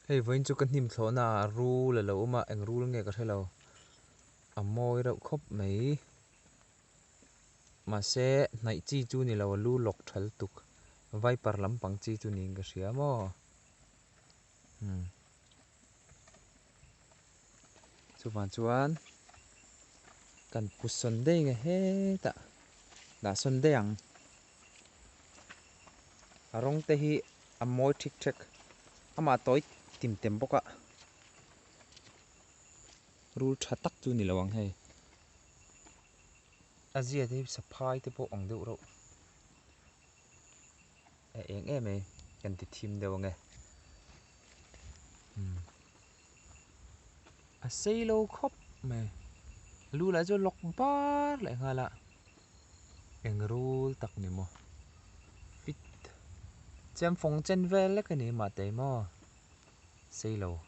Hei với chú cần tìm thổ na ru là lâu mà engrul nghe có thể lâu môi rau khóc mấy mà sẽ nãy chi chú ni lâu lu lọc thal tuk vai par lam pang chi chú ni cái gì mà chú bạn chuan cần put Sunday nghe hết ta đã Sunday ang rong te hi môi thick thick mà tối tìm tìm bốc ạ rul thắt tắc chú ni lâu ang hay Asia thì supply thì bộ ông đâu đâu em ấy cần thì team đâu nghe xây lâu khóc mày lu lại cho lọc bát lại ngay là engrul tắc ni mo fit chém phong chen vel cái này mà tế mo xây lâu